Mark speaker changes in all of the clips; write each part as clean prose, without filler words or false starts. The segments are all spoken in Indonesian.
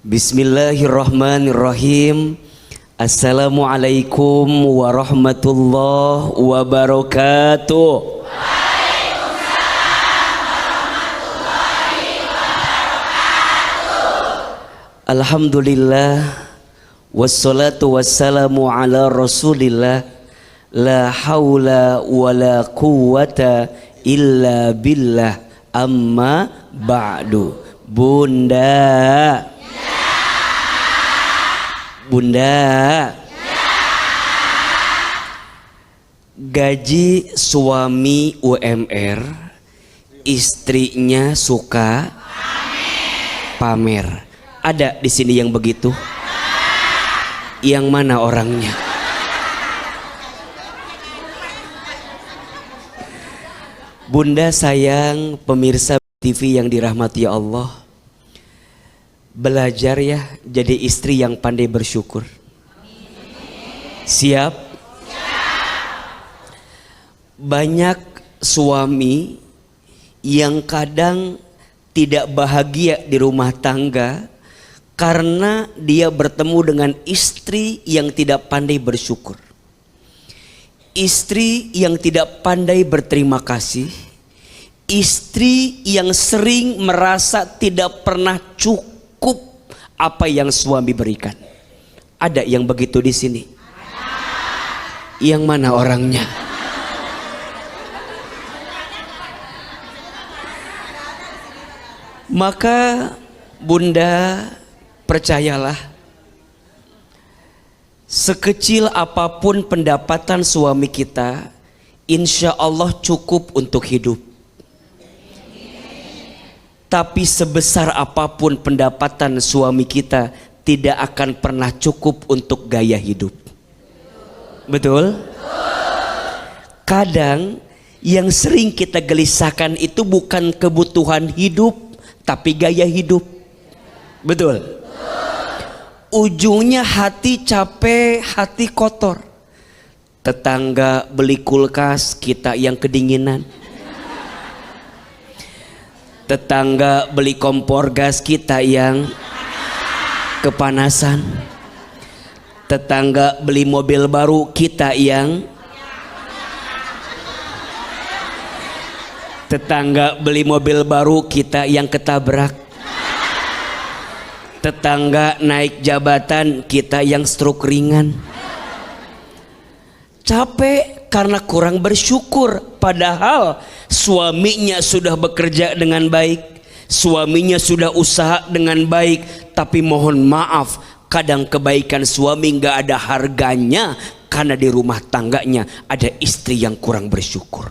Speaker 1: Bismillahirrahmanirrahim. Assalamualaikum warahmatullahi wabarakatuh. Alhamdulillah, wassalatu wassalamu ala rasulillah. La hawla wa la quwwata illa billah. Amma ba'du. Bunda, gaji suami UMR, istrinya suka pamer. Ada di sini yang begitu? Yang mana orangnya? Bunda sayang pemirsa TV yang dirahmati Allah, belajar ya jadi istri yang pandai bersyukur. Siap? Banyak suami yang kadang tidak bahagia di rumah tangga karena dia bertemu dengan istri yang tidak pandai bersyukur. Istri yang tidak pandai berterima kasih. Istri yang sering merasa tidak pernah cukup apa yang suami berikan. Ada yang begitu di sini? Yang mana orangnya? Maka Bunda percayalah, sekecil apapun pendapatan suami kita, insya Allah cukup untuk hidup. Tapi sebesar apapun pendapatan suami kita, tidak akan pernah cukup untuk gaya hidup. Betul? Kadang yang sering kita gelisahkan itu bukan kebutuhan hidup, tapi gaya hidup. Betul? Ujungnya hati capek, hati kotor. Tetangga beli kulkas, kita yang kedinginan. Tetangga beli kompor gas, kita yang kepanasan. Tetangga beli mobil baru, kita yang ketabrak. Tetangga naik jabatan, kita yang stroke ringan. Capek karena kurang bersyukur, padahal suaminya sudah bekerja dengan baik, suaminya sudah usaha dengan baik, tapi mohon maaf, kadang kebaikan suami nggak ada harganya karena di rumah tangganya ada istri yang kurang bersyukur.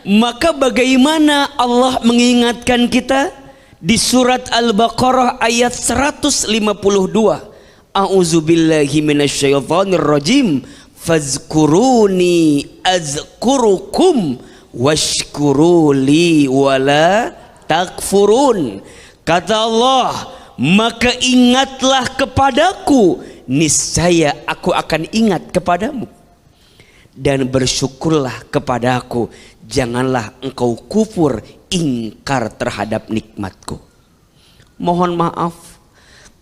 Speaker 1: Maka bagaimana Allah mengingatkan kita di surat Al-Baqarah ayat 152. A'udzubillahi minasyaitonir rajim. Fazkuruni azkurukum washkuruli wala takfurun. Kata Allah, maka ingatlah kepadaku, niscaya aku akan ingat kepadamu. Dan bersyukurlah kepadaku, janganlah engkau kufur, ingkar terhadap nikmatku. Mohon maaf,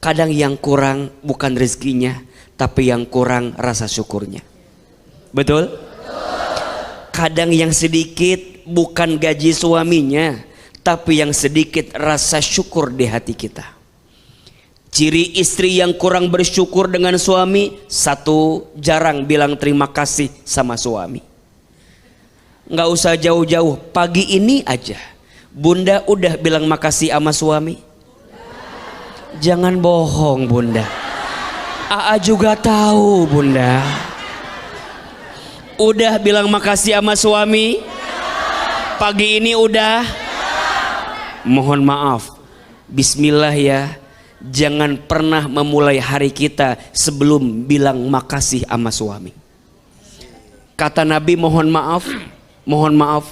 Speaker 1: kadang yang kurang bukan rezekinya, tapi yang kurang rasa syukurnya. Betul? Kadang yang sedikit bukan gaji suaminya, tapi yang sedikit rasa syukur di hati kita. Ciri istri yang kurang bersyukur dengan suami, satu, jarang bilang terima kasih sama suami. Nggak usah jauh-jauh, pagi ini aja Bunda udah bilang makasih sama suami. Jangan bohong Bunda, Aa juga tahu Bunda. Udah bilang makasih sama suami? Pagi ini udah? Mohon maaf, bismillah ya. Jangan pernah memulai hari kita sebelum bilang makasih sama suami. Kata Nabi, mohon maaf,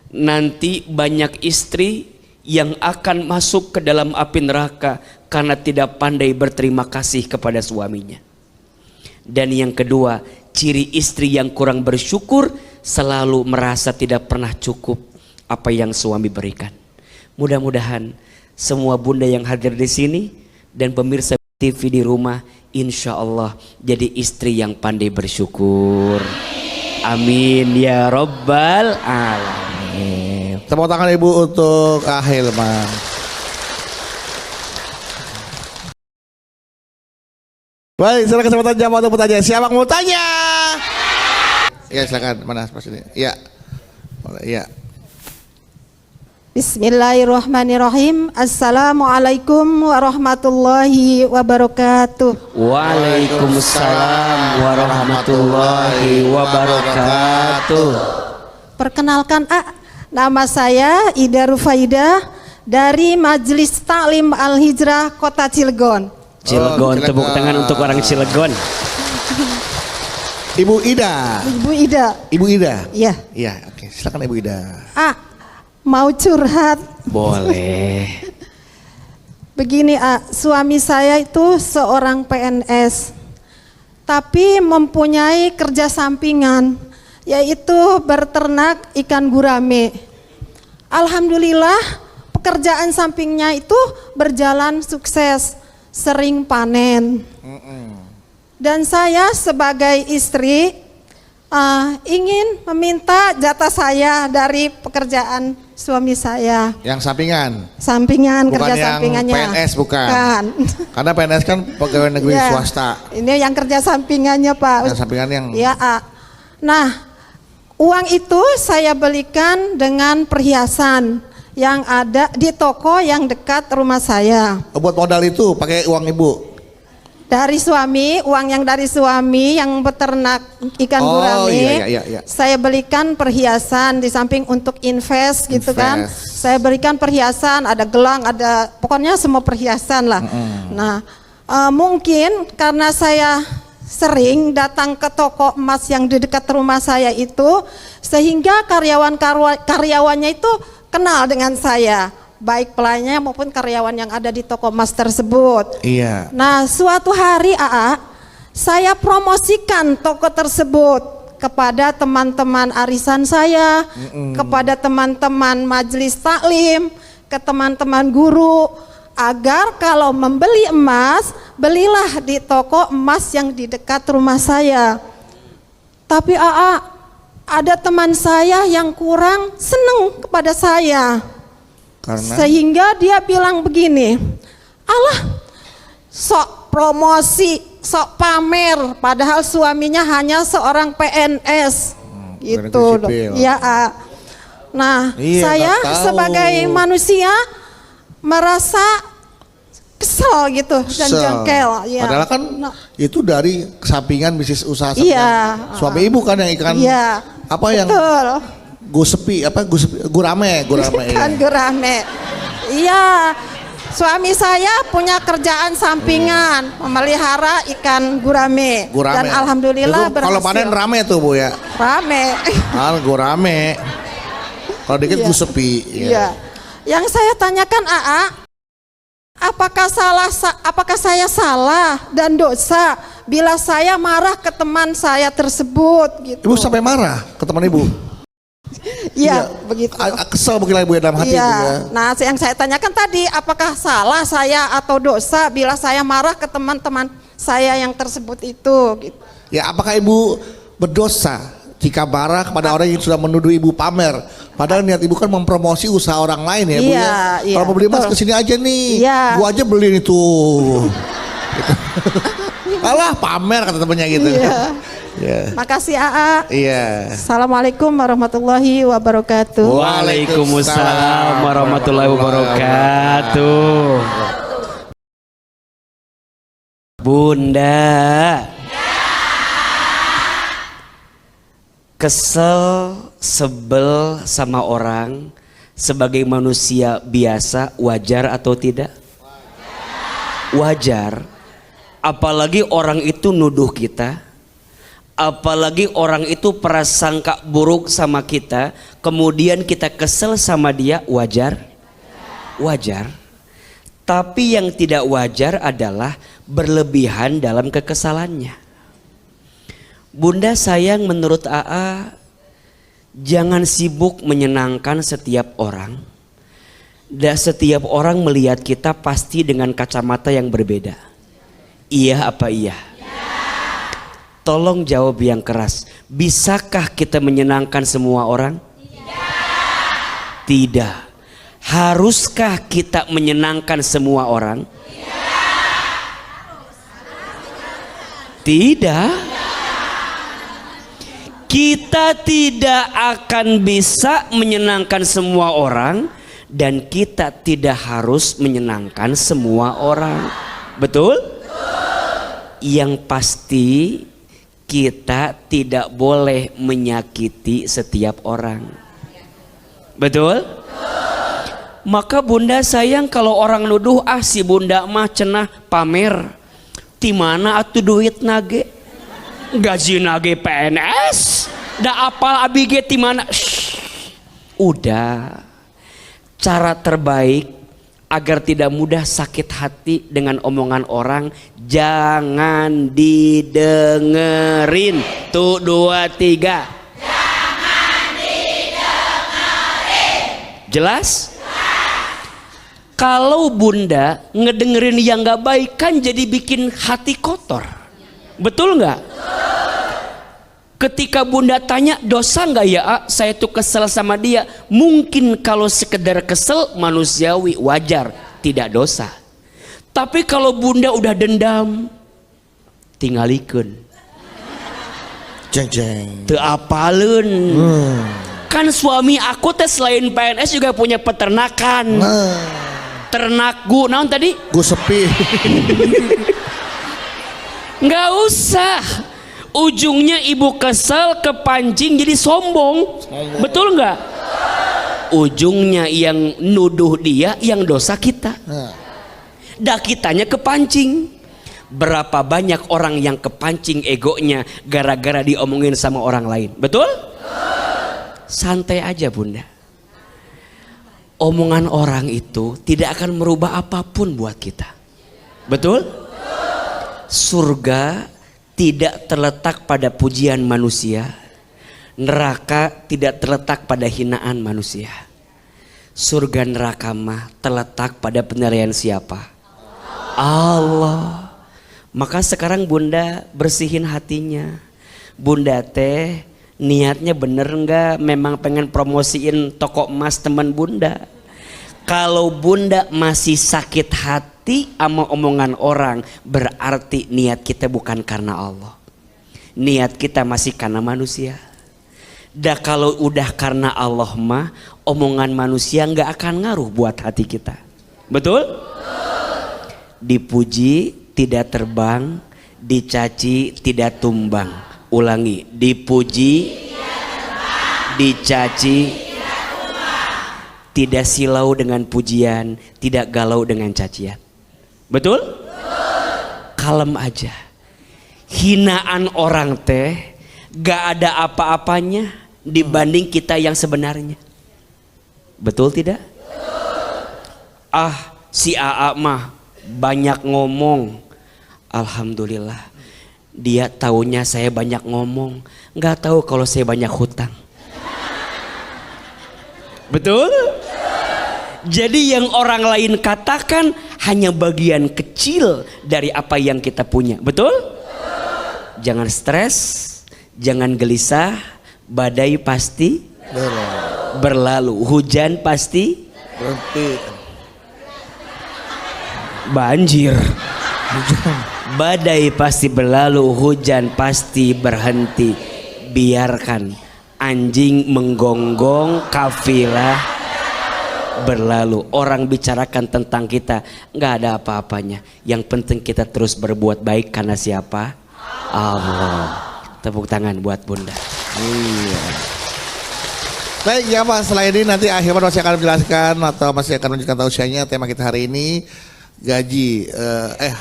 Speaker 1: nanti banyak istri yang akan masuk ke dalam api neraka karena tidak pandai berterima kasih kepada suaminya. Dan yang kedua, ciri istri yang kurang bersyukur selalu merasa tidak pernah cukup apa yang suami berikan. Mudah-mudahan semua bunda yang hadir di sini dan pemirsa TV di rumah, insya Allah jadi istri yang pandai bersyukur. Amin ya Rabbal Alamin.
Speaker 2: Tepuk tangan Ibu untuk Hilman. Baik, silakan kesempatan jawab atau bertanya. Siapa yang mau tanya? Ya silakan, mana pas ini? Ya, ya.
Speaker 3: Bismillahirrahmanirrahim. Assalamualaikum warahmatullahi wabarakatuh.
Speaker 1: Waalaikumsalam warahmatullahi wabarakatuh.
Speaker 3: Perkenalkan, nama saya Ida Rufaidah dari Majelis Taklim Al-Hijrah Kota Cilegon.
Speaker 1: Cilegon, tepuk tangan untuk orang Cilegon.
Speaker 2: Ibu Ida.
Speaker 3: Ibu Ida.
Speaker 2: Ibu Ida.
Speaker 3: Iya.
Speaker 2: Iya, oke. Silakan Ibu Ida.
Speaker 3: Mau curhat?
Speaker 1: Boleh.
Speaker 3: Begini, suami saya itu seorang PNS, tapi mempunyai kerja sampingan, yaitu berternak ikan gurame. Alhamdulillah, pekerjaan sampingnya itu berjalan sukses, sering panen. Dan saya sebagai istri ingin meminta jatah saya dari pekerjaan suami saya.
Speaker 2: Yang sampingan?
Speaker 3: Sampingan,
Speaker 2: bukan
Speaker 3: kerja
Speaker 2: yang
Speaker 3: sampingannya.
Speaker 2: PNS bukan?
Speaker 3: Bukan.
Speaker 2: Karena PNS kan pegawai negeri
Speaker 3: Ya,
Speaker 2: swasta.
Speaker 3: ini yang kerja sampingannya Pak.
Speaker 2: Yang sampingan yang...
Speaker 3: Ya, nah, uang itu saya belikan dengan perhiasan yang ada di toko yang dekat rumah saya.
Speaker 2: Buat modal itu pakai uang Ibu?
Speaker 3: Dari suami, uang yang dari suami yang beternak ikan gurame,
Speaker 2: iya.
Speaker 3: saya belikan perhiasan di samping untuk invest gitu kan. Saya berikan perhiasan, ada gelang, ada pokoknya semua perhiasan lah. Nah, mungkin karena saya sering datang ke toko emas yang di dekat rumah saya itu, sehingga karyawannya itu kenal dengan saya, baik pelayannya maupun karyawan yang ada di toko emas tersebut.
Speaker 2: Iya.
Speaker 3: Nah, suatu hari saya promosikan toko tersebut kepada teman-teman arisan saya, kepada teman-teman majelis taklim, ke teman-teman guru, agar kalau membeli emas, belilah di toko emas yang di dekat rumah saya. Tapi ada teman saya yang kurang seneng kepada saya.
Speaker 2: Karena?
Speaker 3: Sehingga dia bilang begini, alah sok promosi, sok pamer, padahal suaminya hanya seorang PNS gitu. Ya, nah
Speaker 2: iya,
Speaker 3: saya sebagai manusia merasa kesel gitu dan jengkel. Ya.
Speaker 2: Padahal kan itu dari sampingan bisnis usaha suami Ibu kan yang ikan apa
Speaker 3: betul.
Speaker 2: Yang gurame
Speaker 3: ikan gurame. Iya, suami saya punya kerjaan sampingan memelihara ikan gurame. Dan alhamdulillah berhasil.
Speaker 2: Kalau panen rame tuh Bu ya?
Speaker 3: Rame.
Speaker 2: Gurame. Kalau dikit gusepi.
Speaker 3: Iya. Yang saya tanyakan apakah saya salah dan dosa bila saya marah ke teman saya tersebut gitu.
Speaker 2: Ibu sampai marah ke teman Ibu?
Speaker 3: Iya, begitu.
Speaker 2: Kesel mungkin Ibu ya dalam hati itu ya.
Speaker 3: Nah, yang saya tanyakan tadi, apakah salah saya atau dosa bila saya marah ke teman-teman saya yang tersebut itu gitu.
Speaker 2: Ya, apakah Ibu berdosa jika marah kepada orang yang sudah menuduh Ibu pamer? Padahal niat Ibu kan mempromosi usaha orang lain ya Bu ya. Kalau mau beli emas kesini aja nih, gua aja beliin itu. Gitu. Alah pamer kata temennya gitu.
Speaker 1: Yeah.
Speaker 3: Makasih
Speaker 2: Iya.
Speaker 3: Assalamualaikum warahmatullahi wabarakatuh.
Speaker 1: Waalaikumsalam warahmatullahi wabarakatuh. Bunda, kesel, sebel sama orang sebagai manusia biasa wajar atau tidak? Wajar. Apalagi orang itu nuduh kita, apalagi orang itu prasangka buruk sama kita, kemudian kita kesel sama dia, wajar? Wajar. Tapi yang tidak wajar adalah berlebihan dalam kekesalannya. Bunda sayang, menurut jangan sibuk menyenangkan setiap orang. Dan setiap orang melihat kita pasti dengan kacamata yang berbeda. Iya apa iya? Tolong jawab yang keras. Bisakah kita menyenangkan semua orang? Tidak. Haruskah kita menyenangkan semua orang? Tidak. Kita tidak akan bisa menyenangkan semua orang dan kita tidak harus menyenangkan semua orang. Betul? Yang pasti kita tidak boleh menyakiti setiap orang. Betul? Maka bunda sayang kalau orang nuduh si bunda mah cenah pamer. Di mana atuh duit nage? Gaji nage PNS. Da apal abige di mana? Udah. Cara terbaik agar tidak mudah sakit hati dengan omongan orang, jangan didengerin. Tuh 2 3. Jangan didengerin. Jelas? Kalau bunda ngedengerin yang gak baik kan jadi bikin hati kotor. Betul gak? Ketika bunda tanya dosa gak ya saya tuh kesel sama dia. Mungkin kalau sekedar kesel manusiawi wajar, tidak dosa. Tapi kalau bunda udah dendam, tinggalikeun.
Speaker 2: Jeng.
Speaker 1: Teu apaleun. Kan suami aku teh selain PNS juga punya peternakan. Ternak gu naon tadi?
Speaker 2: Gu sepi.
Speaker 1: Nggak usah. Ujungnya ibu kesel kepancing jadi sombong. Betul nggak? Ujungnya yang nuduh dia yang dosa kita. Dah kitanya kepancing. Berapa banyak orang yang kepancing egonya gara-gara diomongin sama orang lain. Betul? Santai aja bunda. Omongan orang itu tidak akan merubah apapun buat kita. Betul? Surga tidak terletak pada pujian manusia. Neraka tidak terletak pada hinaan manusia. Surga neraka mah terletak pada penilaian siapa? Allah. Maka sekarang bunda bersihin hatinya. Bunda teh niatnya bener enggak memang pengen promosiin toko emas teman bunda. Kalau bunda masih sakit hati sama omongan orang, berarti niat kita bukan karena Allah. Niat kita masih karena manusia. Dah kalau udah karena Allah mah omongan manusia enggak akan ngaruh buat hati kita. Betul? Dipuji tidak terbang, dicaci tidak tumbang. Ulangi, dipuji, dicaci, tidak silau dengan pujian, tidak galau dengan cacian. Betul? Kalem aja. Hinaan orang teh gak ada apa-apanya dibanding kita yang sebenarnya. Betul tidak? Si AA mah banyak ngomong. Alhamdulillah. Dia taunya saya banyak ngomong, nggak tahu kalau saya banyak hutang. Betul? Jadi yang orang lain katakan hanya bagian kecil dari apa yang kita punya. Betul? Jangan stres, jangan gelisah. Badai pasti berlalu, hujan pasti
Speaker 2: berhenti.
Speaker 1: Banjir. Badai pasti berlalu, hujan pasti berhenti. Biarkan anjing menggonggong, kafilah berlalu. Orang bicarakan tentang kita, nggak ada apa-apanya. Yang penting kita terus berbuat baik karena siapa? Allah. Tepuk tangan buat bunda.
Speaker 2: Iya. Baik ya Pak, setelah ini nanti Ahilman masih akan menjelaskan atau masih akan menunjukkan tausiahnya. Tema kita hari ini gaji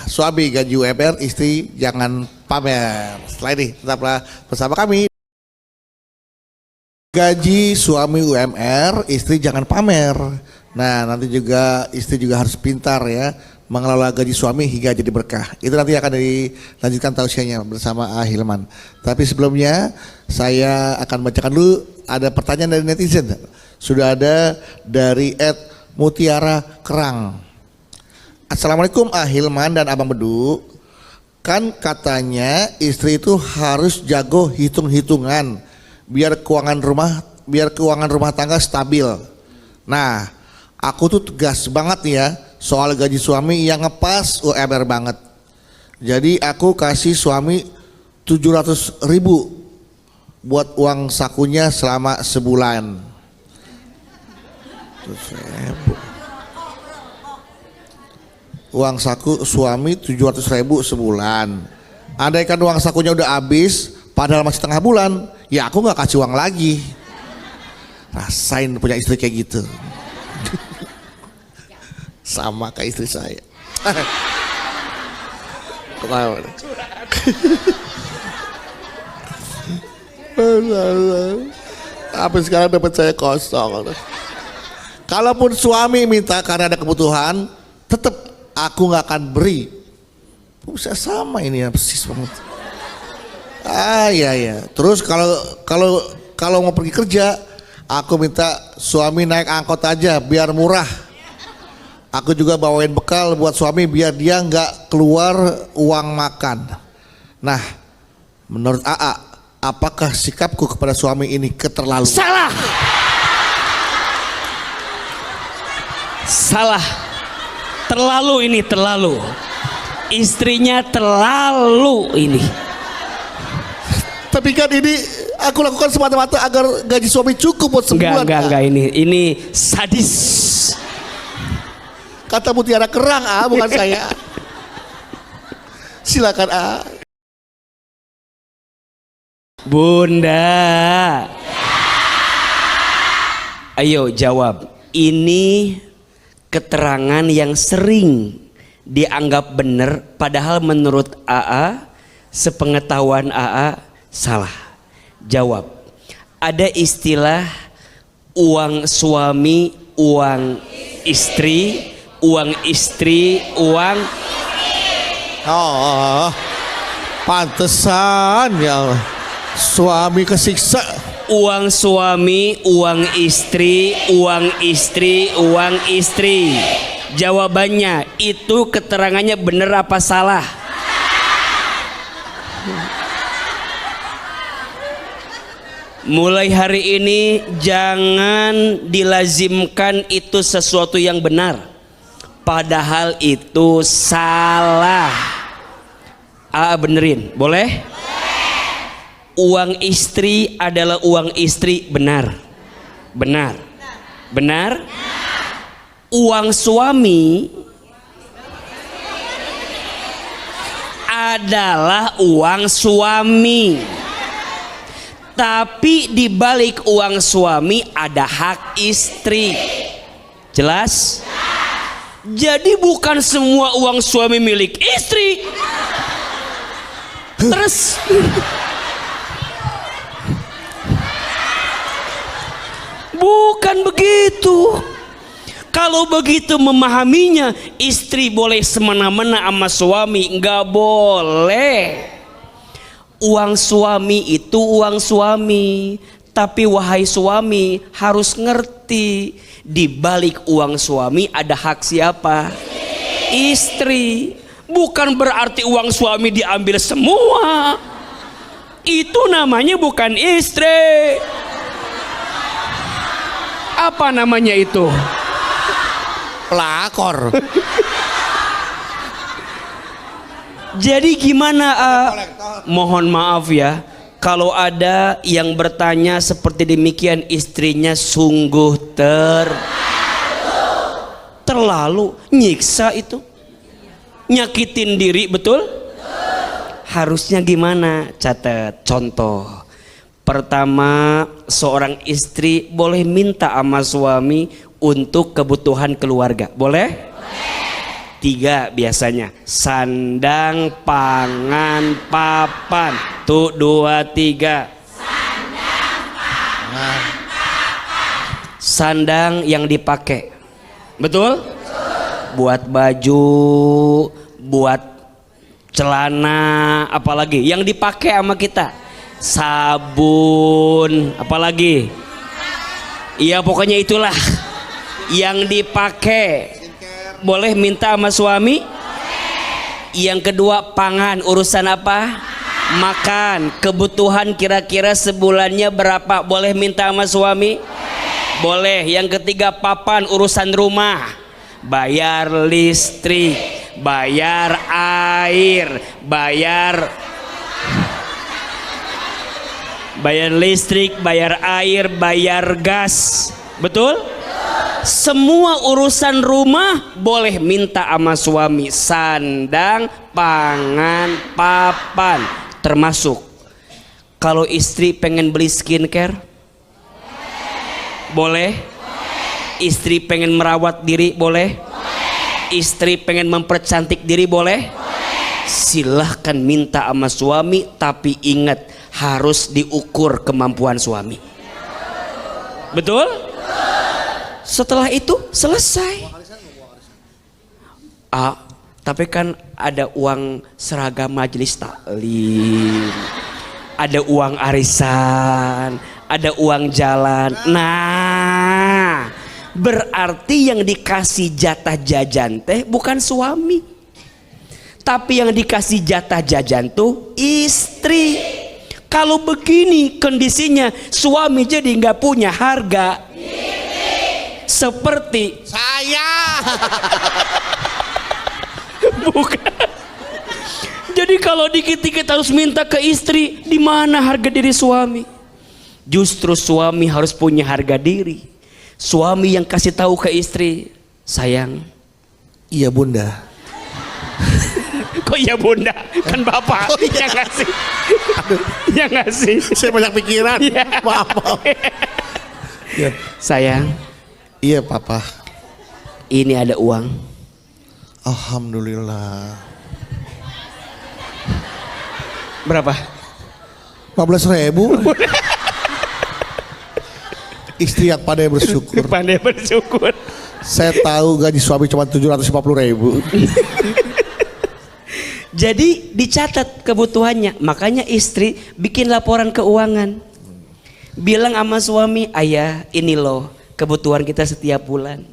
Speaker 2: suami gaji UMR, istri jangan pamer. Setelah ini tetaplah bersama kami. Gaji suami UMR, istri jangan pamer. Nah nanti juga istri juga harus pintar ya mengelola gaji suami hingga jadi berkah. Itu nanti akan dilanjutkan tausiahnya bersama Ahilman. Tapi sebelumnya saya akan bacakan dulu ada pertanyaan dari netizen. Sudah ada dari Mutiara Kerang. Assalamualaikum Hilman dan Abang Bedu. Kan katanya istri itu harus jago hitung-hitungan biar keuangan rumah tangga stabil. Nah, aku tuh tegas banget nih ya soal gaji suami yang ngepas UMR banget. Jadi aku kasih suami 700.000 buat uang sakunya selama sebulan. 700.000. Uang saku suami 700.000 sebulan. Andaikan uang sakunya udah habis padahal masih tengah bulan, ya aku nggak kasih uang lagi. Rasain punya istri kayak gitu. Sama kayak istri saya. Tapi sekarang dapat saya kosong. Kalaupun suami minta karena ada kebutuhan, tetap aku nggak akan beri. Bisa sama ini ya, persis banget. Iya. Terus kalau mau pergi kerja, aku minta suami naik angkot aja biar murah. Aku juga bawain bekal buat suami biar dia nggak keluar uang makan. Nah, menurut AA, apakah sikapku kepada suami ini keterlaluan?
Speaker 1: Salah. Terlalu ini, terlalu. Istrinya terlalu ini.
Speaker 2: Tapi kan ini aku lakukan semata-mata agar gaji suami cukup buat sebulan.
Speaker 1: Enggak, ini sadis.
Speaker 2: Kata Mutiara Kerang, bukan saya. Silakan,
Speaker 1: Bunda. Ayo jawab. Ini keterangan yang sering dianggap benar, padahal menurut AA, sepengetahuan AA, salah. Jawab. Ada istilah uang suami, uang istri, uang istri, uang.
Speaker 2: Oh, pantesan ya suami kesiksa.
Speaker 1: Uang suami, uang istri, uang istri, uang istri. Jawabannya itu keterangannya benar apa salah? Mulai hari ini jangan dilazimkan itu sesuatu yang benar, padahal itu salah. Benerin, boleh? Uang istri adalah uang istri, benar. Uang suami adalah uang suami. Tapi di balik uang suami ada hak istri. Jelas? Jadi bukan semua uang suami milik istri. Terus bukan begitu. Kalau begitu memahaminya, istri boleh semena-mena sama suami, enggak boleh. Uang suami itu uang suami, tapi wahai suami harus ngerti, di balik uang suami ada hak siapa? Istri. Bukan berarti uang suami diambil semua. Itu namanya bukan istri. Apa namanya itu?
Speaker 2: Pelakor.
Speaker 1: Jadi gimana? Mohon maaf ya, kalau ada yang bertanya seperti demikian, istrinya sungguh terlalu nyiksa itu, nyakitin diri, betul? Harusnya gimana? Catat contoh. Pertama, seorang istri boleh minta sama suami untuk kebutuhan keluarga. Boleh? 3 biasanya. Sandang, pangan, papan. Tuh 2, 3. Sandang, pangan, papan. Sandang yang dipakai. Betul? Buat baju, buat celana, apalagi yang dipakai sama kita. Sabun, apalagi? Iya pokoknya itulah. Yang dipakai boleh minta sama suami. Yang kedua pangan, urusan apa? Makan. Kebutuhan kira-kira sebulannya berapa? Boleh minta sama suami? Boleh. Yang ketiga papan, urusan rumah. Bayar listrik, bayar air, bayar listrik, bayar air, bayar gas. Betul? Semua urusan rumah boleh minta sama suami. Sandang, pangan, papan. Termasuk kalau istri pengen beli skincare, boleh. Istri pengen merawat diri, boleh. Istri pengen mempercantik diri, boleh. Silahkan minta sama suami, tapi ingat harus diukur kemampuan suami. Betul? Setelah itu selesai. Tapi kan ada uang seragam majelis taklim, ada uang arisan, ada uang jalan. Nah, berarti yang dikasih jatah jajan teh bukan suami, tapi yang dikasih jatah jajan tuh istri. Kalau begini kondisinya, suami jadi nggak punya harga. Seperti
Speaker 2: saya.
Speaker 1: Bukan. Jadi kalau dikit-dikit harus minta ke istri, di mana harga diri suami? Justru suami harus punya harga diri. Suami yang kasih tahu ke istri, sayang.
Speaker 2: Iya bunda.
Speaker 1: Kok iya bunda? Kan bapak yang ngasih. Yang ngasih.
Speaker 2: Saya banyak pikiran.
Speaker 1: Ya.
Speaker 2: Maaf. Ya.
Speaker 1: Sayang.
Speaker 2: Iya papa.
Speaker 1: Ini ada uang.
Speaker 2: Alhamdulillah.
Speaker 1: Berapa?
Speaker 2: 15.000. Istri yang pandai bersyukur.
Speaker 1: Pandai bersyukur.
Speaker 2: Saya tahu gaji suami cuma 750.000.
Speaker 1: Jadi dicatat kebutuhannya. Makanya istri bikin laporan keuangan. Bilang sama suami, ayah ini loh kebutuhan kita setiap bulan.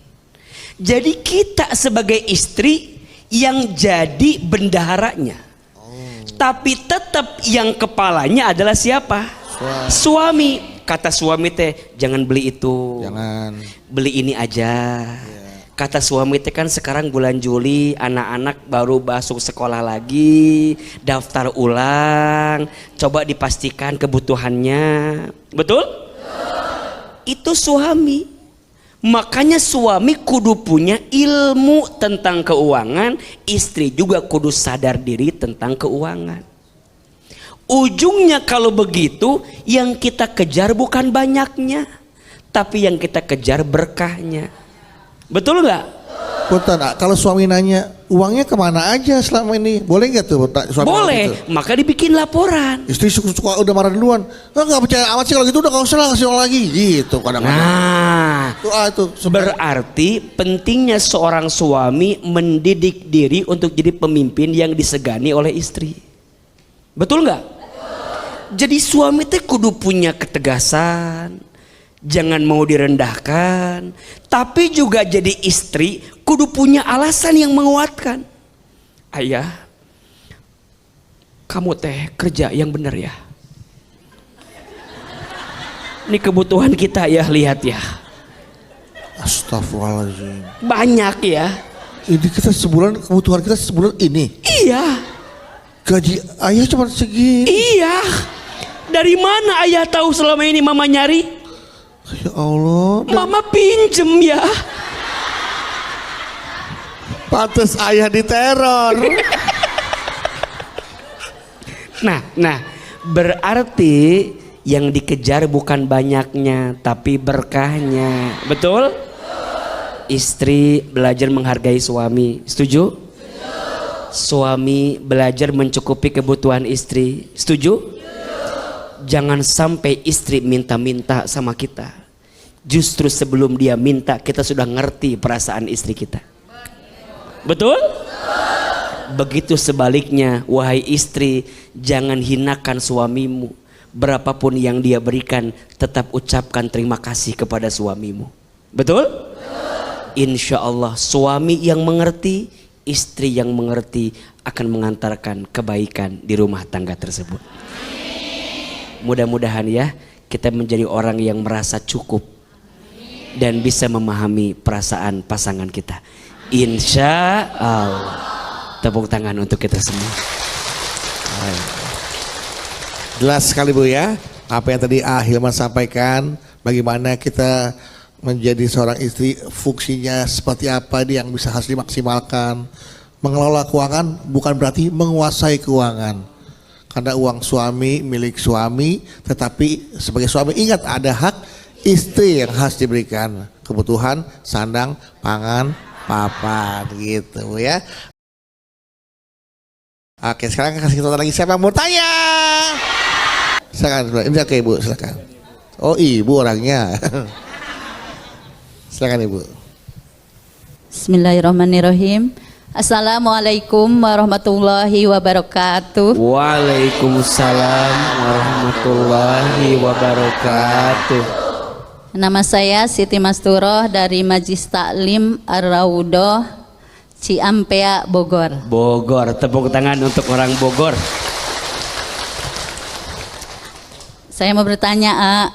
Speaker 1: Jadi kita sebagai istri yang jadi bendaharanya. Tapi tetap yang kepalanya adalah siapa? Suami. Kata suami teh jangan beli itu.
Speaker 2: Jangan.
Speaker 1: Beli ini aja. Kata suami teh kan sekarang bulan Juli anak-anak baru masuk sekolah lagi, daftar ulang, coba dipastikan kebutuhannya. Betul? Itu suami. Makanya suami kudu punya ilmu tentang keuangan, istri juga kudu sadar diri tentang keuangan. Ujungnya kalau begitu, yang kita kejar bukan banyaknya, tapi yang kita kejar berkahnya. Betul nggak?
Speaker 2: Punten, kalau suami nanya uangnya kemana aja selama ini, boleh nggak tuh suami?
Speaker 1: Boleh,
Speaker 2: gitu?
Speaker 1: maka dibikin laporan.
Speaker 2: Istri suka udah marah duluan. Nggak percaya amat sih kalau gitu, udah nggak usah lah kasih uang lagi, gitu kadang-kadang.
Speaker 1: Nah,
Speaker 2: itu
Speaker 1: berarti pentingnya seorang suami mendidik diri untuk jadi pemimpin yang disegani oleh istri. Betul nggak? Jadi suami teh kudu punya ketegasan, jangan mau direndahkan, tapi juga jadi istri kudu punya alasan yang menguatkan. Ayah, kamu teh kerja yang benar ya. Ini kebutuhan kita ya, lihat ya.
Speaker 2: Astagfirullahaladzim.
Speaker 1: Banyak ya.
Speaker 2: Ini kita sebulan, kebutuhan kita sebulan ini.
Speaker 1: Iya.
Speaker 2: Gaji ayah cuma segini.
Speaker 1: Iya. Dari mana ayah tahu selama ini mama nyari?
Speaker 2: Ya Allah.
Speaker 1: Mama pinjem ya.
Speaker 2: Pantes ayah diteror.
Speaker 1: Nah, berarti yang dikejar bukan banyaknya, tapi berkahnya. Betul? Istri belajar menghargai suami. Setuju? Suami belajar mencukupi kebutuhan istri. Setuju? Jangan sampai istri minta-minta sama kita. Justru sebelum dia minta, kita sudah ngerti perasaan istri kita. Betul? Begitu sebaliknya, wahai istri, jangan hinakan suamimu. Berapapun yang dia berikan, tetap ucapkan terima kasih kepada suamimu. Betul? insya Allah suami yang mengerti, istri yang mengerti akan mengantarkan kebaikan di rumah tangga tersebut. Mudah-mudahan ya kita menjadi orang yang merasa cukup dan bisa memahami perasaan pasangan kita. Insya Allah. Tepuk tangan untuk kita semua.
Speaker 2: Jelas sekali Bu ya, apa yang tadi Hilman sampaikan, bagaimana kita menjadi seorang istri, fungsinya seperti apa yang bisa harus dimaksimalkan. Mengelola keuangan bukan berarti menguasai keuangan, karena uang suami milik suami, tetapi sebagai suami ingat ada hak istri yang harus diberikan, kebutuhan sandang, pangan, papan gitu ya. Oke, sekarang kasih kesempatan lagi, siapa yang mau tanya? Silakan, ini oke Ibu, silakan. Oh Ibu orangnya. Silakan Ibu.
Speaker 4: Bismillahirrahmanirrahim. Assalamualaikum warahmatullahi wabarakatuh.
Speaker 1: Waalaikumsalam warahmatullahi wabarakatuh.
Speaker 4: Nama saya Siti Masturoh dari Majlis Taklim Ar-Raudhah, Ciampea, Bogor.
Speaker 1: Bogor, tepuk tangan untuk orang Bogor.
Speaker 4: Saya mau bertanya,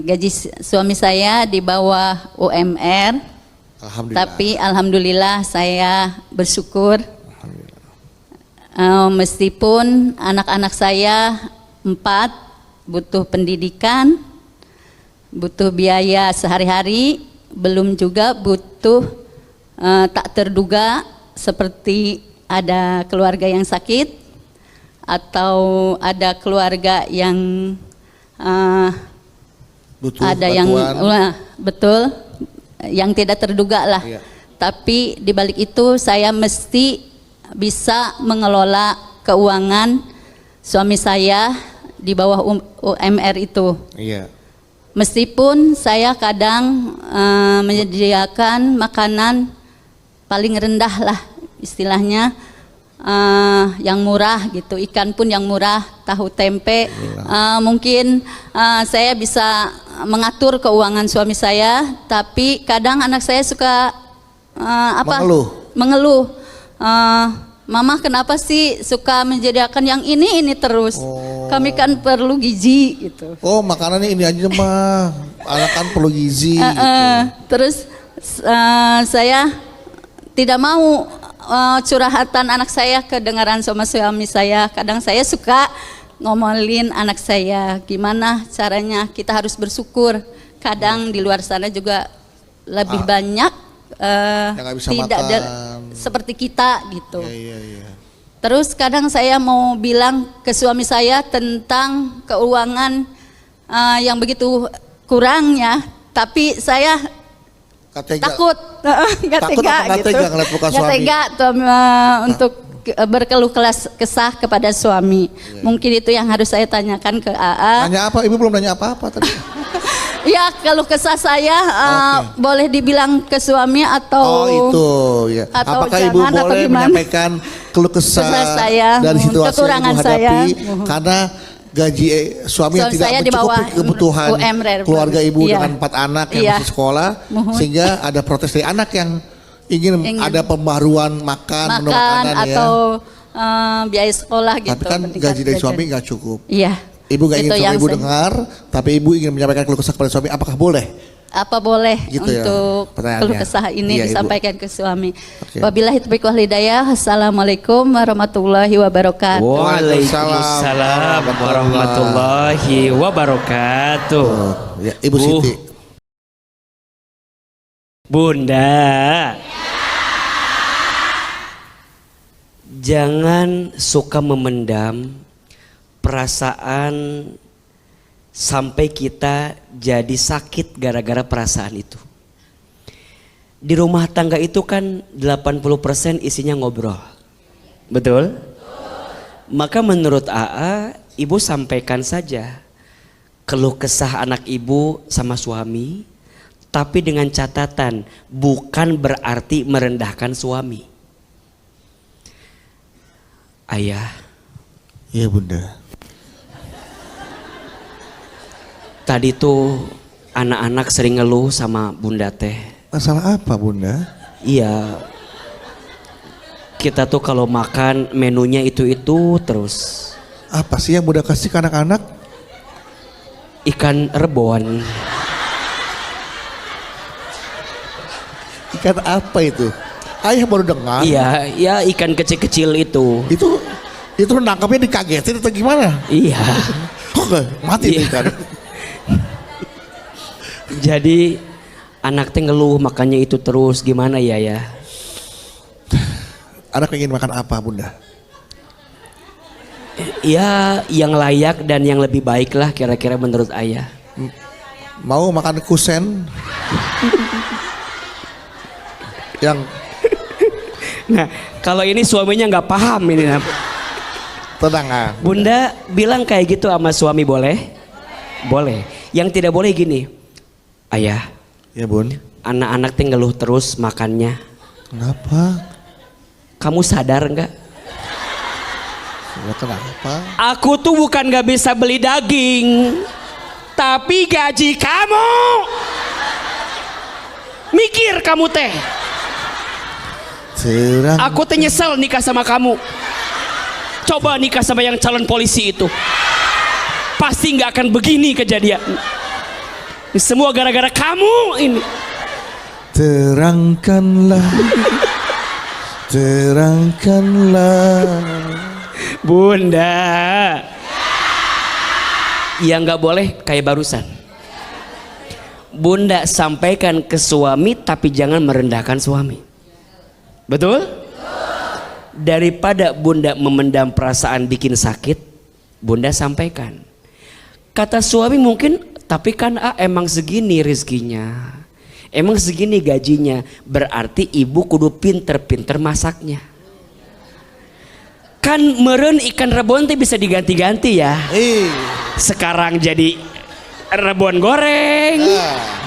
Speaker 4: gaji suami saya di bawah UMR, tapi alhamdulillah saya bersyukur. Meskipun anak-anak saya 4 butuh pendidikan, butuh biaya sehari-hari, belum juga butuh tak terduga seperti ada keluarga yang sakit atau ada keluarga yang
Speaker 2: Butuh
Speaker 4: ada
Speaker 2: bantuan.
Speaker 4: yang betul yang tidak terduga lah.
Speaker 2: Iya.
Speaker 4: Tapi di balik itu saya mesti bisa mengelola keuangan suami saya di bawah UMR itu.
Speaker 2: Iya.
Speaker 4: Meskipun saya kadang menyediakan makanan paling rendah lah istilahnya, yang murah gitu, ikan pun yang murah, tahu tempe, mungkin saya bisa mengatur keuangan suami saya, tapi kadang anak saya suka mengeluh. Mama kenapa sih suka menyediakan yang ini terus? Kami kan perlu gizi gitu.
Speaker 2: Oh makanannya ini aja mah, anak kan perlu gizi. Gitu.
Speaker 4: Terus saya tidak mau curhatan anak saya kedengaran sama suami saya. Kadang saya suka ngomelin anak saya, gimana caranya kita harus bersyukur. Kadang di luar sana juga lebih banyak tidak seperti kita gitu.
Speaker 2: Iya.
Speaker 4: Terus kadang saya mau bilang ke suami saya tentang keuangan yang begitu kurangnya, tapi saya takut, nggak tega untuk berkeluh kesah kepada suami. Mungkin itu yang harus saya tanyakan ke AA.
Speaker 2: Nanya apa? Ibu belum nanya apa-apa tadi.
Speaker 4: Ya keluh kesah saya boleh dibilang ke suami atau
Speaker 2: itu ya.
Speaker 4: Atau
Speaker 2: apakah ibu boleh menyampaikan keluh kesah
Speaker 4: saya,
Speaker 2: dari situasi
Speaker 4: kekurangan
Speaker 2: yang ibu hadapi karena gaji suami yang tidak mencukupi kebutuhan keluarga ibu dengan 4 anak yang masih sekolah, sehingga ada protes dari anak yang ingin ada pembaruan makan
Speaker 4: atau biaya sekolah gitu.
Speaker 2: Tapi kan gaji dari suami nggak cukup.
Speaker 4: Iya.
Speaker 2: Ibu nggak ingin suami ibu dengar, tapi ibu ingin menyampaikan keluh kesah kepada suami. Apakah boleh?
Speaker 4: Apa boleh
Speaker 2: gitu
Speaker 4: untuk
Speaker 2: ya,
Speaker 4: keluh kesah ini disampaikan ke suami?
Speaker 2: Okay.
Speaker 4: Wabillahi taufiq wal hidayah. Assalamualaikum warahmatullahi wabarakatuh.
Speaker 1: Waalaikumsalam warahmatullahi wabarakatuh.
Speaker 2: Ya, Ibu Siti.
Speaker 1: Bunda, jangan suka memendam perasaan sampai kita jadi sakit gara-gara perasaan itu. Di rumah tangga itu kan 80% isinya ngobrol. Betul? Maka menurut AA, ibu sampaikan saja keluh kesah anak ibu sama suami, tapi dengan catatan bukan berarti merendahkan suami. Ayah.
Speaker 2: Iya bunda.
Speaker 1: Tadi tuh anak-anak sering ngeluh sama bunda teh.
Speaker 2: Masalah apa Bunda?
Speaker 1: Iya. Kita tuh kalau makan menunya itu terus.
Speaker 2: Apa sih yang Bunda kasih ke anak-anak?
Speaker 1: Ikan rebon.
Speaker 2: Ikan apa itu? Ayah baru dengar.
Speaker 1: Iya, ya ikan kecil-kecil itu.
Speaker 2: Itu nangkapnya dikagetin atau gimana?
Speaker 1: Iya.
Speaker 2: Oke, mati
Speaker 1: Iya.
Speaker 2: ikan.
Speaker 1: Jadi anak teh ngeluh makannya itu terus, gimana ya?
Speaker 2: Anak ingin makan apa Bunda?
Speaker 1: Ya yang layak dan yang lebih baik lah kira-kira menurut ayah.
Speaker 2: Mau makan kusen? Yang
Speaker 1: Nah kalau ini suaminya nggak paham ini.
Speaker 2: tenang.
Speaker 1: Bunda bilang kayak gitu sama suami boleh? Boleh. Yang tidak boleh gini. Ayah,
Speaker 2: Ya Bun.
Speaker 1: anak-anak teh ngeluh terus makannya.
Speaker 2: Kenapa?
Speaker 1: Kamu sadar nggak?
Speaker 2: Ya, kenapa?
Speaker 1: Aku tuh bukan nggak bisa beli daging, tapi gaji kamu. Mikir kamu teh.
Speaker 2: Serang.
Speaker 1: Aku teh nyesel nikah sama kamu. Coba nikah sama yang calon polisi itu. Pasti nggak akan begini kejadian. Ini semua gara-gara kamu ini.
Speaker 2: Terangkanlah. Terangkanlah.
Speaker 1: Bunda. Yang nggak boleh kayak barusan. Bunda sampaikan ke suami tapi jangan merendahkan suami. Betul? Daripada Bunda memendam perasaan bikin sakit, Bunda sampaikan. Kata suami mungkin, tapi kan emang segini rezekinya, emang segini gajinya, berarti ibu kudu pinter-pinter masaknya. Kan meren ikan rebon teh bisa diganti-ganti ya. Sekarang jadi rebon goreng,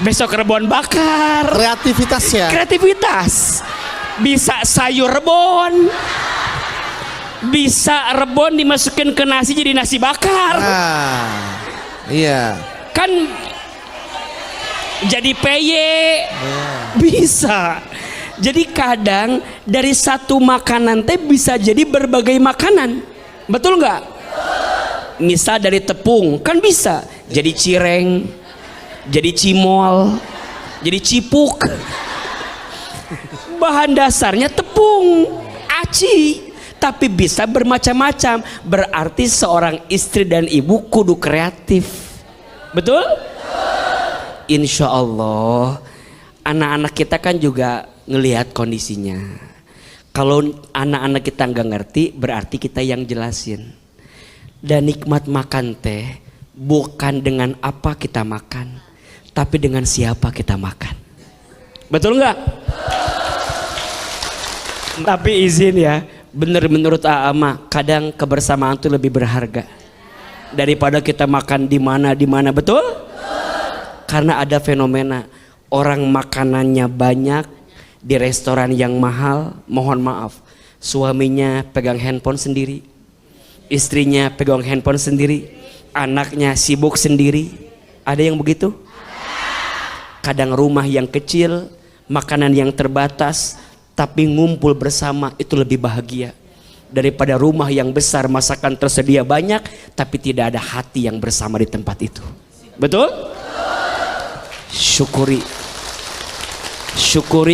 Speaker 1: besok rebon bakar.
Speaker 2: Kreativitas ya.
Speaker 1: Kreativitas. Bisa sayur rebon, bisa rebon dimasukin ke nasi jadi nasi bakar.
Speaker 2: Iya.
Speaker 1: Kan jadi peye. Bisa. Jadi kadang dari satu makanan teh bisa jadi berbagai makanan. Betul nggak? Misal dari tepung kan bisa jadi cireng, jadi cimol, jadi cipuk. Bahan dasarnya tepung, aci, tapi bisa bermacam-macam. Berarti seorang istri dan ibu kudu kreatif. Betul? Insya Allah anak-anak kita kan juga ngelihat kondisinya. Kalau anak-anak kita nggak ngerti, berarti kita yang jelasin. Dan nikmat makan teh bukan dengan apa kita makan, tapi dengan siapa kita makan. Betul nggak? Tapi izin ya, bener menurut Aama, kadang kebersamaan itu lebih berharga daripada kita makan di mana, betul? Karena ada fenomena orang makanannya banyak di restoran yang mahal, mohon maaf, suaminya pegang handphone sendiri, istrinya pegang handphone sendiri, anaknya sibuk sendiri. Ada yang begitu? Kadang rumah yang kecil, makanan yang terbatas, tapi ngumpul bersama itu lebih bahagia daripada rumah yang besar, masakan tersedia banyak tapi tidak ada hati yang bersama di tempat itu. Betul? Syukuri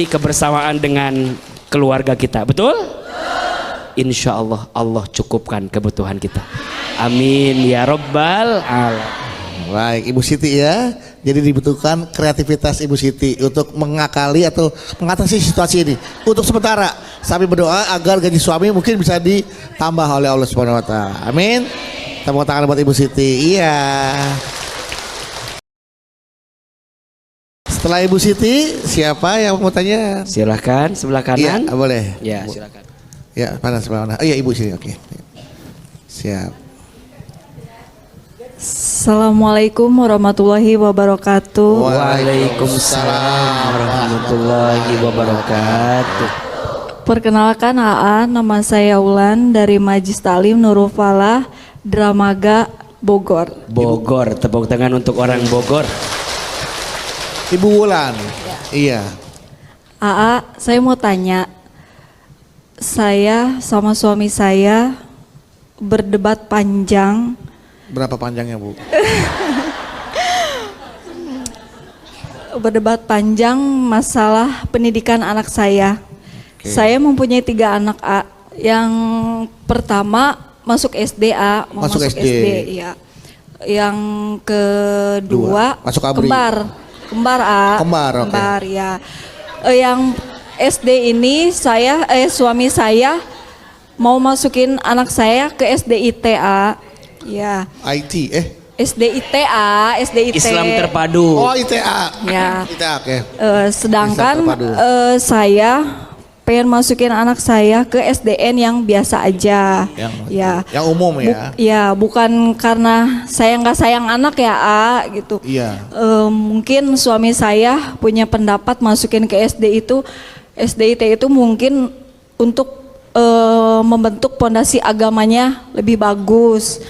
Speaker 1: kebersamaan dengan keluarga kita. Betul? Insya Allah Allah cukupkan kebutuhan kita. Amin ya Rabbal alamin.
Speaker 2: Baik, Ibu Siti ya. Jadi dibutuhkan kreativitas Ibu Siti untuk mengakali atau mengatasi situasi ini. Untuk sementara, sambil berdoa agar gaji suami mungkin bisa ditambah oleh Allah Subhanahu wa taala. Amin. Tepuk tangan buat Ibu Siti. Iya. Setelah Ibu Siti, siapa yang mau tanya?
Speaker 1: Silahkan sebelah kanan.
Speaker 2: Iya, boleh.
Speaker 1: Ya, silakan.
Speaker 2: Ya, mana sebelah mana? Oh iya, Ibu sini. Oke. Siap.
Speaker 5: Assalamualaikum warahmatullahi wabarakatuh.
Speaker 1: Waalaikumsalam warahmatullahi wabarakatuh.
Speaker 5: Perkenalkan AA, nama saya Ulan dari Majlis Taklim Nurul Falah, Dramaga, Bogor.
Speaker 1: Bogor, tepuk tangan untuk orang Bogor.
Speaker 2: Ibu Wulan. Iya.
Speaker 5: AA, saya mau tanya. Saya sama suami saya berdebat panjang.
Speaker 2: Berapa panjangnya, Bu?
Speaker 5: Berdebat panjang masalah pendidikan anak saya. Saya mempunyai 3 anak, A. Yang pertama masuk SD, A. Mau masuk SD. Ya. Yang kedua
Speaker 2: masuk ABRI.
Speaker 5: Kembar, A. Kembar, ya. Yang SD ini suami saya mau masukin anak saya ke SDIT, A. Ya.
Speaker 2: IT,
Speaker 5: SDIT, A. SDIT.
Speaker 1: Islam Terpadu.
Speaker 2: Oh, ITA.
Speaker 5: Ya.
Speaker 2: ITA, oke.
Speaker 5: Sedangkan saya pengen masukin anak saya ke SDN yang biasa aja.
Speaker 2: Yang umum ya.
Speaker 5: Ya, bukan karena saya nggak sayang anak ya, A, gitu.
Speaker 2: Iya.
Speaker 5: Mungkin suami saya punya pendapat masukin ke SDIT itu mungkin untuk membentuk pondasi agamanya lebih bagus.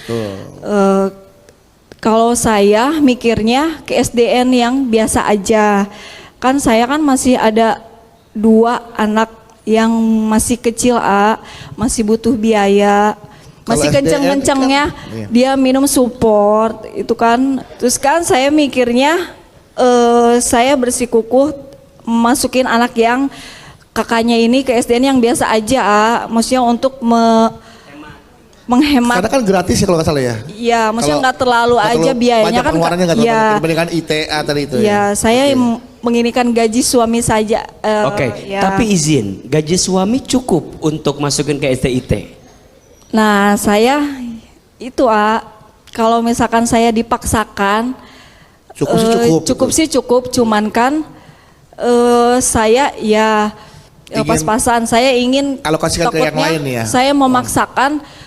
Speaker 5: Kalau saya mikirnya ke SDN yang biasa aja. Kan saya kan masih ada 2 anak yang masih kecil, A, masih butuh biaya. Masih kenceng-kencengnya
Speaker 2: kan,
Speaker 5: dia minum support itu kan. Terus kan saya mikirnya saya bersikukuh masukin anak yang kakaknya ini ke SDN yang biasa aja, A. Maksudnya untuk menghemat.
Speaker 2: Karena kan gratis ya kalau nggak salah ya.
Speaker 5: Iya, maksudnya nggak terlalu aja biayanya kan.
Speaker 2: Ya. Dibandingkan ITA tadi itu ya.
Speaker 5: Ya, saya menginikan gaji suami saja.
Speaker 1: Oke, tapi izin, gaji suami cukup untuk masukin ke SDIT?
Speaker 5: Nah, saya itu, A, kalau misalkan saya dipaksakan, cukup sih cukup, cuman kan saya ya pas-pasan, saya ingin
Speaker 2: alokasikan ke yang lain ya.
Speaker 5: Saya memaksakan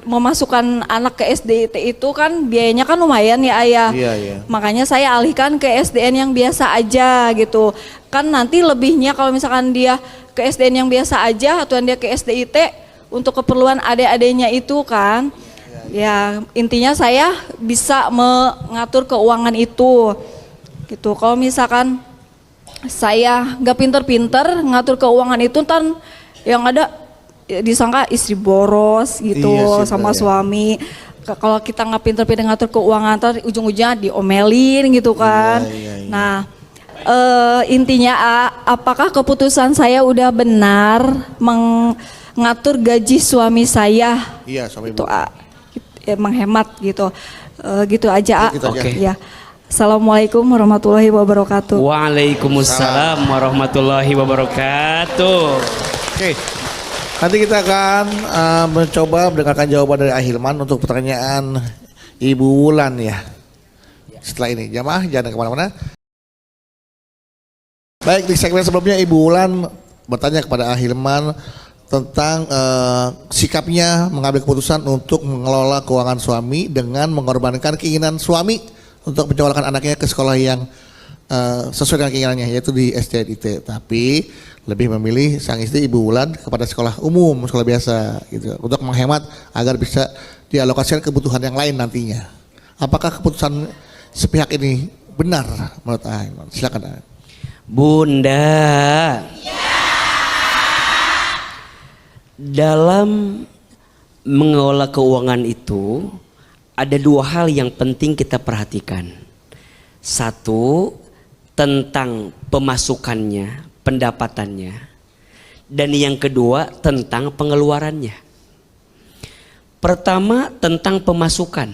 Speaker 5: memasukkan anak ke SDIT itu kan biayanya kan lumayan ya, Ayah.
Speaker 2: Iya.
Speaker 5: Makanya saya alihkan ke SDN yang biasa aja gitu. Kan nanti lebihnya kalau misalkan dia ke SDN yang biasa aja atau dia ke SDIT untuk keperluan adik-adiknya itu kan. Ya, intinya saya bisa mengatur keuangan itu. Gitu. Kalau misalkan saya nggak pinter-pinter ngatur keuangan itu, ntar yang ada disangka istri boros gitu sama suami. Kalau kita nggak pinter-pinter ngatur keuangan, ntar ujung-ujungnya diomelin gitu kan. Nah, intinya, A, apakah keputusan saya udah benar mengatur gaji suami saya?
Speaker 2: Iya, suami
Speaker 5: itu, A, menghemat gitu. Gitu aja, A.
Speaker 2: Oke.
Speaker 5: Ya. Assalamualaikum warahmatullahi wabarakatuh.
Speaker 1: Waalaikumsalam warahmatullahi wabarakatuh.
Speaker 2: Oke. Nanti kita akan mencoba mendengarkan jawaban dari Ahilman untuk pertanyaan Ibu Wulan ya. Setelah ini, jamaah jangan kemana-mana. Baik, di segmen sebelumnya Ibu Wulan bertanya kepada Ahilman tentang sikapnya mengambil keputusan untuk mengelola keuangan suami dengan mengorbankan keinginan suami untuk menyekolahkan anaknya ke sekolah yang sesuai dengan keinginannya, yaitu di SDIT. Tapi lebih memilih sang istri Ibu Wulan kepada sekolah umum, sekolah biasa gitu, untuk menghemat agar bisa dialokasikan kebutuhan yang lain nantinya. Apakah keputusan sepihak ini benar menurut Ahilman? Silakan.
Speaker 1: Bunda, dalam mengelola keuangan itu ada 2 hal yang penting kita perhatikan. 1, tentang pemasukannya, pendapatannya, dan yang kedua tentang pengeluarannya. Pertama, tentang pemasukan.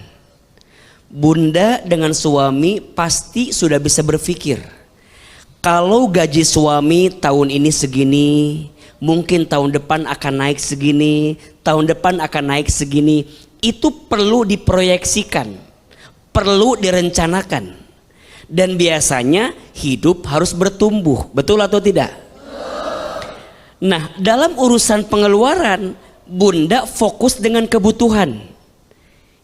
Speaker 1: Bunda dengan suami pasti sudah bisa berpikir, kalau gaji suami tahun ini segini, mungkin tahun depan akan naik segini, tahun depan akan naik segini. Itu perlu diproyeksikan, perlu direncanakan. Dan biasanya hidup harus bertumbuh, betul atau tidak? Nah, dalam urusan pengeluaran, Bunda fokus dengan kebutuhan.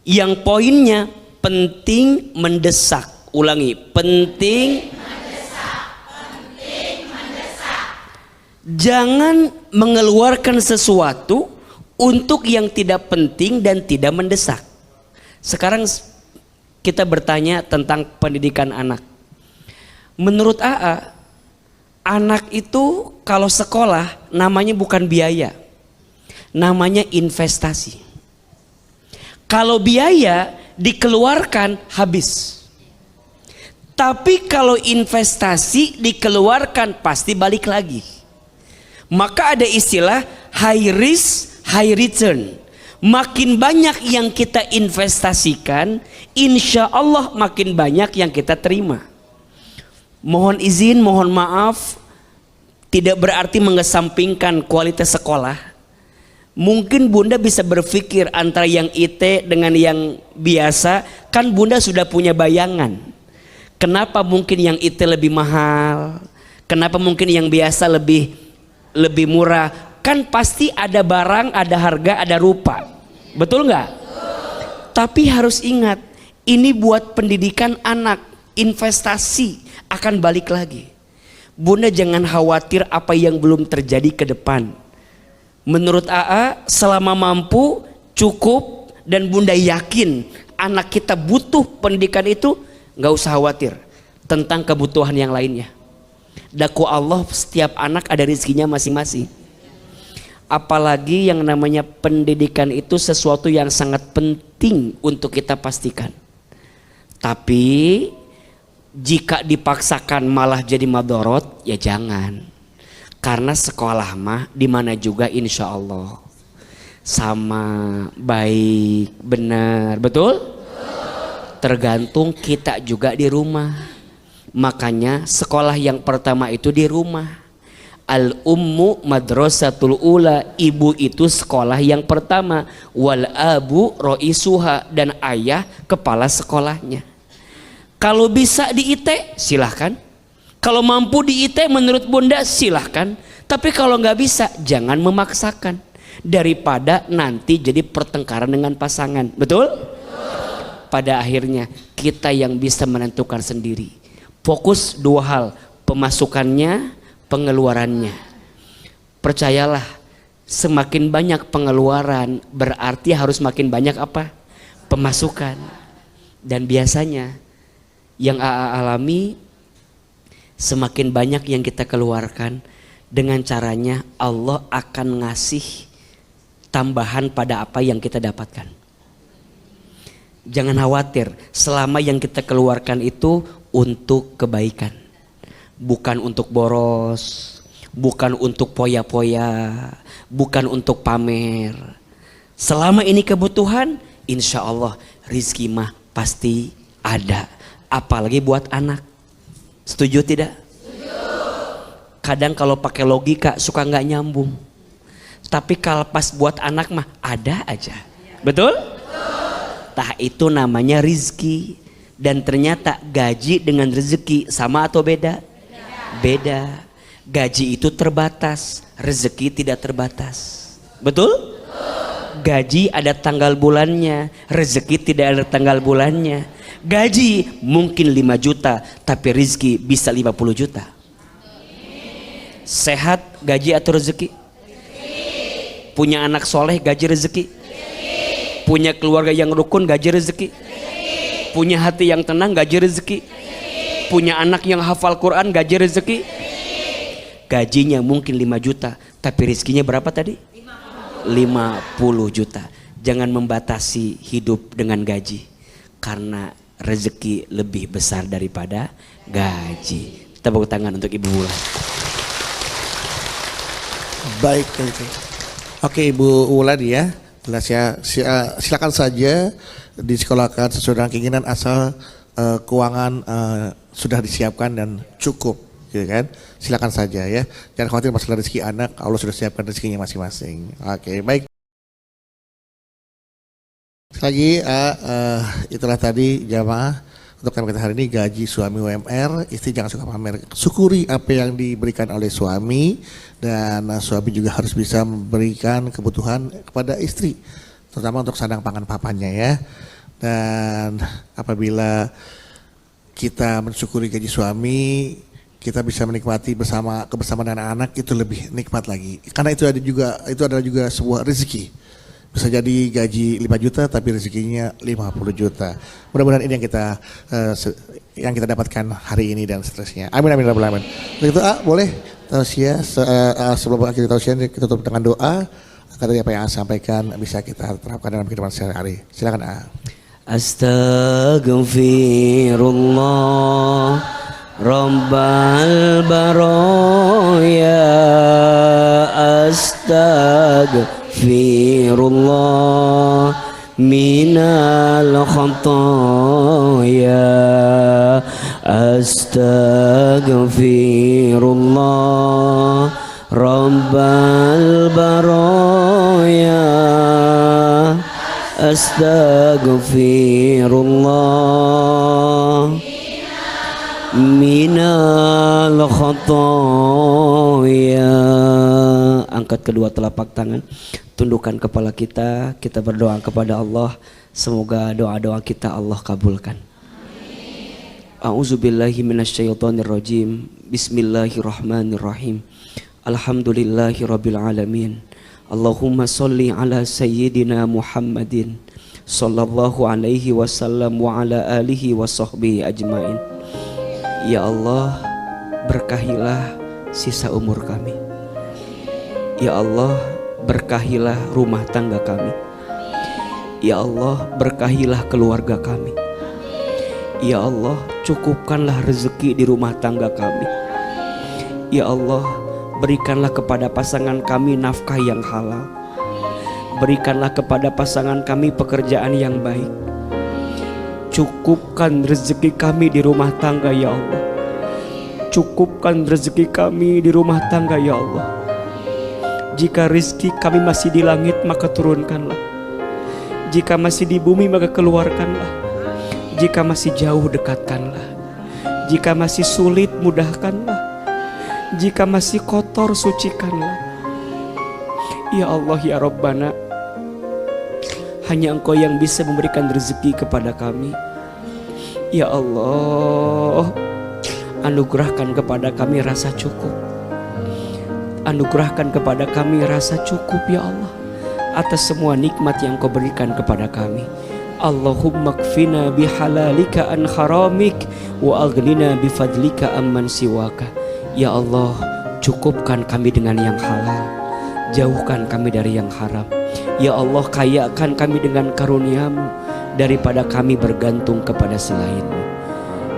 Speaker 1: Yang poinnya penting mendesak. Ulangi, penting mendesak. Jangan mengeluarkan sesuatu untuk yang tidak penting dan tidak mendesak. Sekarang kita bertanya tentang pendidikan anak. Menurut AA, Anak itu kalau sekolah namanya bukan biaya, namanya investasi. Kalau biaya dikeluarkan habis, tapi kalau investasi dikeluarkan pasti balik lagi. Maka ada istilah high risk high return. Makin banyak yang kita investasikan, insya Allah makin banyak yang kita terima. Mohon izin, mohon maaf, tidak berarti mengesampingkan kualitas sekolah. Mungkin Bunda bisa berpikir antara yang IT dengan yang biasa, kan Bunda sudah punya bayangan. Kenapa mungkin yang IT lebih mahal? Kenapa mungkin yang biasa lebih murah? Kan pasti ada barang, ada harga, ada rupa. Betul nggak? Tapi harus ingat, ini buat pendidikan anak, investasi akan balik lagi. Bunda jangan khawatir apa yang belum terjadi ke depan. Menurut AA selama mampu, cukup, dan Bunda yakin anak kita butuh pendidikan itu, nggak usah khawatir tentang kebutuhan yang lainnya. Daku Allah setiap anak ada rezekinya masing-masing. Apalagi yang namanya pendidikan itu sesuatu yang sangat penting untuk kita pastikan. Tapi jika dipaksakan malah jadi madorot, ya jangan. Karena sekolah mah dimana juga insya Allah sama, baik, benar, betul? Tergantung kita juga di rumah. Makanya sekolah yang pertama itu di rumah. Al-ummu madrasatul ula, ibu itu sekolah yang pertama. Wal abu ro'isuha, dan ayah kepala sekolahnya. Kalau bisa di IT silahkan, kalau mampu di IT menurut Bunda silahkan, tapi kalau nggak bisa jangan memaksakan, daripada nanti jadi pertengkaran dengan pasangan. Betul? Pada akhirnya kita yang bisa menentukan sendiri. Fokus dua hal, pemasukannya, pengeluarannya. Percayalah, semakin banyak pengeluaran berarti harus makin banyak apa? Pemasukan. Dan biasanya yang AA alami, semakin banyak yang kita keluarkan, dengan caranya Allah akan ngasih tambahan pada apa yang kita dapatkan. Jangan khawatir, selama yang kita keluarkan itu untuk kebaikan, bukan untuk boros, bukan untuk poya-poya, bukan untuk pamer. Selama ini kebutuhan, insya Allah rizki mah pasti ada. Apalagi buat anak. Setuju tidak? Setuju. Kadang kalau pakai logika suka nggak nyambung. Tapi kalau pas buat anak mah ada aja. Betul? Tah itu namanya rizki. Dan ternyata gaji dengan rezeki sama atau beda? Beda. Gaji itu terbatas, rezeki tidak terbatas. Betul? Gaji ada tanggal bulannya, rezeki tidak ada tanggal bulannya. Gaji mungkin 5 juta, tapi rezeki bisa 50 juta. Sehat gaji atau rezeki? Punya anak soleh gaji rezeki? Punya keluarga yang rukun gaji rezeki? Punya hati yang tenang gaji rezeki? Punya anak yang hafal Quran gaji rezeki? Gajinya mungkin 5 juta, tapi rezekinya berapa tadi? 50 juta. Jangan membatasi hidup dengan gaji, karena rezeki lebih besar daripada gaji. Tepuk tangan untuk Ibu Wulan.
Speaker 2: Baik, oke Ibu Wulan ya. Jelas ya, silakan saja disekolahkan sesuai dengan keinginan, asal keuangan sudah disiapkan dan cukup, gitu kan. Silakan saja ya. Jangan khawatir masalah rezeki anak, Allah sudah siapkan rezekinya masing-masing. Oke, baik. Sekali lagi itulah tadi jamaah untuk tema kita hari ini, gaji suami UMR. Istri jangan suka pamer, syukuri apa yang diberikan oleh suami, dan suami juga harus bisa memberikan kebutuhan kepada istri, terutama untuk sandang pangan papanya ya. Dan apabila kita mensyukuri gaji suami, kita bisa menikmati kebersamaan anak-anak, itu lebih nikmat lagi, karena itu adalah juga sebuah rezeki Bisa jadi gaji 5 juta tapi rezekinya 50 juta. Mudah-mudahan ini yang kita dapatkan hari ini dan seterusnya. Amin amin rabbal alamin. Begitu boleh tausiah sebelum akhir tausiah kita tutup dengan doa. Kata apa yang saya sampaikan bisa kita terapkan dalam kehidupan sehari-hari. Silakan
Speaker 1: Astaghfirullah Rabbal baraya Astaghfirullah minal khataya Astaghfirullah Rabbal baraya Astaghfirullah minal khataya. Angkat kedua telapak tangan, tundukkan kepala kita berdoa kepada Allah. Semoga doa-doa kita Allah kabulkan. A'udzubillahi minasyaitonirrajim. Bismillahirrahmanirrahim. Alhamdulillahirabbil alamin. Allahumma sholli ala sayyidina Muhammadin sallallahu alaihi wasallam wa ala alihi wa sahbihi ajmain. Ya Allah, berkahilah sisa umur kami. Ya Allah, berkahilah rumah tangga kami. Ya Allah, berkahilah keluarga kami. Ya Allah, cukupkanlah rezeki di rumah tangga kami. Ya Allah, berikanlah kepada pasangan kami nafkah yang halal. Berikanlah kepada pasangan kami pekerjaan yang baik. Cukupkan rezeki kami di rumah tangga ya Allah. Cukupkan rezeki kami di rumah tangga ya Allah. Jika rezeki kami masih di langit maka turunkanlah. Jika masih di bumi maka keluarkanlah. Jika masih jauh dekatkanlah. Jika masih sulit mudahkanlah. Jika masih kotor sucikanlah. Ya Allah ya Rabbana, hanya Engkau yang bisa memberikan rezeki kepada kami. Ya Allah, anugerahkan kepada kami rasa cukup. Anugerahkan kepada kami rasa cukup ya Allah, atas semua nikmat yang Kau berikan kepada kami. Allahumma kfina bihalalika an haramik wa aghnina bifadlika amman siwaka. Ya Allah, cukupkan kami dengan yang halal, jauhkan kami dari yang haram. Ya Allah, kayakan kami dengan karunia-Mu daripada kami bergantung kepada selain-Mu.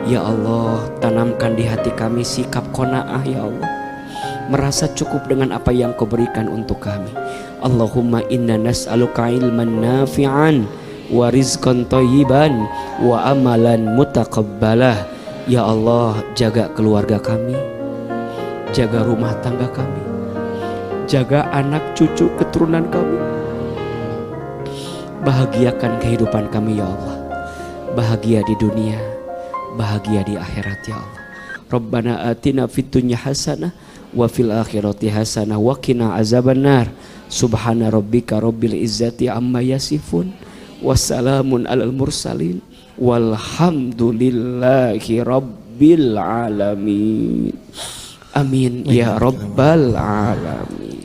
Speaker 1: Ya Allah, tanamkan di hati kami sikap qanaah ya Allah, merasa cukup dengan apa yang Kau berikan untuk kami. Allahumma inna nas'aluka ilman nafi'an wa rizqan thayyiban wa amalan mutaqabbalah. Ya Allah, jaga keluarga kami, jaga rumah tangga kami, jaga anak cucu keturunan kami. Bahagiakan kehidupan kami ya Allah. Bahagia di dunia, bahagia di akhirat ya Allah. Rabbana atina fid dunya hasanah wa fil akhirati hasanah wa qina azabannar. Subhana rabbika rabbil izzati amma yasifun. Wassalamun alal mursalin. Walhamdulillahi rabbil alamin. Amin ya rabbal alamin.